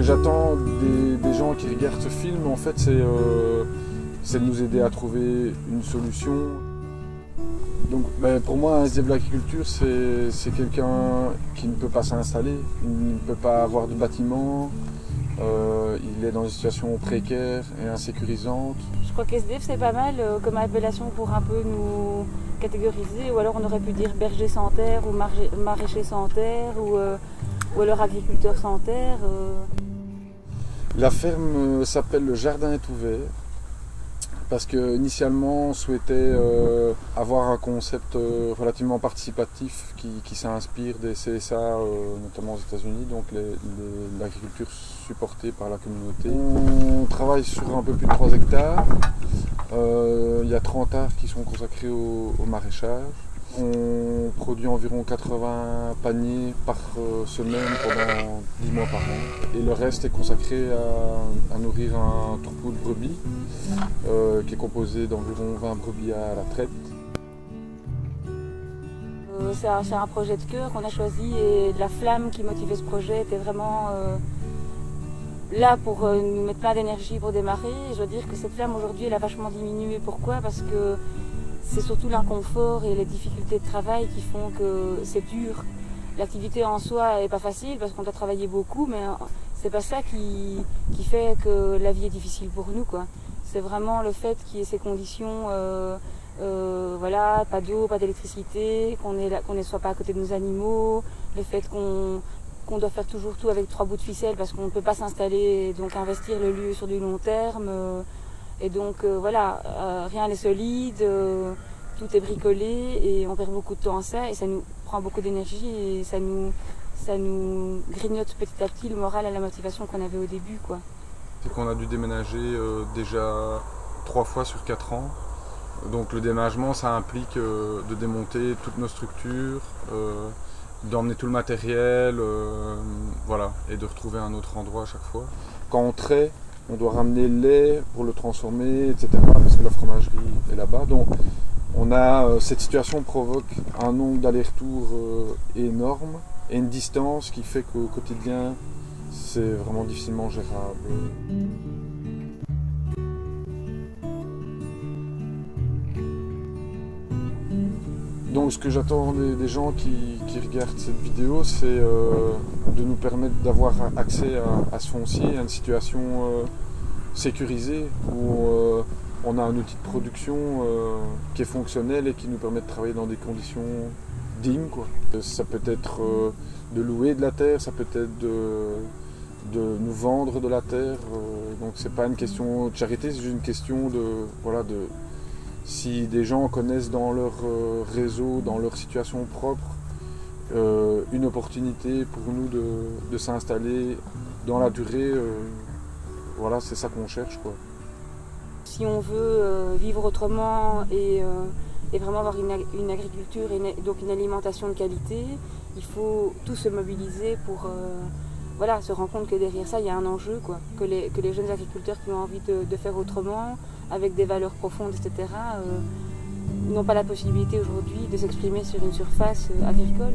j'attends des gens qui regardent ce film, en fait, c'est de nous aider à trouver une solution. Donc, pour moi, un SDF de l'agriculture, c'est quelqu'un qui ne peut pas s'installer, il ne peut pas avoir de bâtiment, il est dans une situation précaire et insécurisante. Je crois qu'SDF c'est pas mal comme appellation pour un peu nous catégoriser, ou alors on aurait pu dire berger sans terre ou maraîcher sans terre ou alors agriculteur sans terre. La ferme s'appelle Le Jardin est ouvert parce qu'initialement on souhaitait avoir un concept relativement participatif qui s'inspire des CSA, notamment aux États-Unis, donc l'agriculture supportée par la communauté. On travaille sur un peu plus de 3 hectares. Il y a 30 arts qui sont consacrés au maraîchage. On produit environ 80 paniers par semaine pendant 10 mois par an. Et le reste est consacré à nourrir un troupeau de brebis qui est composé d'environ 20 brebis à la traite. C'est un projet de cœur qu'on a choisi et la flamme qui motivait ce projet était vraiment là pour nous mettre plein d'énergie pour démarrer. Et je dois dire que cette flamme aujourd'hui elle a vachement diminué. Pourquoi? Parce que c'est surtout l'inconfort et les difficultés de travail qui font que c'est dur. L'activité en soi est pas facile parce qu'on doit travailler beaucoup, mais c'est pas ça qui fait que la vie est difficile pour nous, quoi. C'est vraiment le fait qu'il y ait ces conditions, voilà, pas d'eau, pas d'électricité, qu'on ne soit pas à côté de nos animaux, le fait qu'on doit faire toujours tout avec 3 bouts de ficelle parce qu'on ne peut pas s'installer, donc investir le lieu sur du long terme. Et donc voilà, rien n'est solide, tout est bricolé et on perd beaucoup de temps à ça et ça nous prend beaucoup d'énergie et ça nous grignote petit à petit le moral et la motivation qu'on avait au début, quoi. C'est qu'on a dû déménager déjà 3 fois sur 4 ans. Donc le déménagement, ça implique de démonter toutes nos structures, d'emmener tout le matériel, voilà, et de retrouver un autre endroit à chaque fois. Quand on traite, on doit ramener le lait pour le transformer, etc. parce que la fromagerie est là-bas. Donc cette situation provoque un nombre d'allers-retours énorme et une distance qui fait qu'au quotidien, c'est vraiment difficilement gérable. Donc ce que j'attends des gens qui regardent cette vidéo, c'est de nous permettre d'avoir accès à ce foncier, à une situation sécurisée où on a un outil de production qui est fonctionnel et qui nous permet de travailler dans des conditions dignes, quoi. Ça peut être de louer de la terre, ça peut être de nous vendre de la terre. Donc c'est pas une question de charité, c'est juste une question si des gens connaissent dans leur réseau, dans leur situation propre, une opportunité pour nous de s'installer dans la durée, voilà, c'est ça qu'on cherche, quoi. Si on veut vivre autrement et vraiment avoir une agriculture et donc une alimentation de qualité, il faut tous se mobiliser pour voilà, se rendre compte que derrière ça, il y a un enjeu, quoi. Que les jeunes agriculteurs qui ont envie de faire autrement, avec des valeurs profondes, etc., n'ont pas la possibilité aujourd'hui de s'exprimer sur une surface agricole.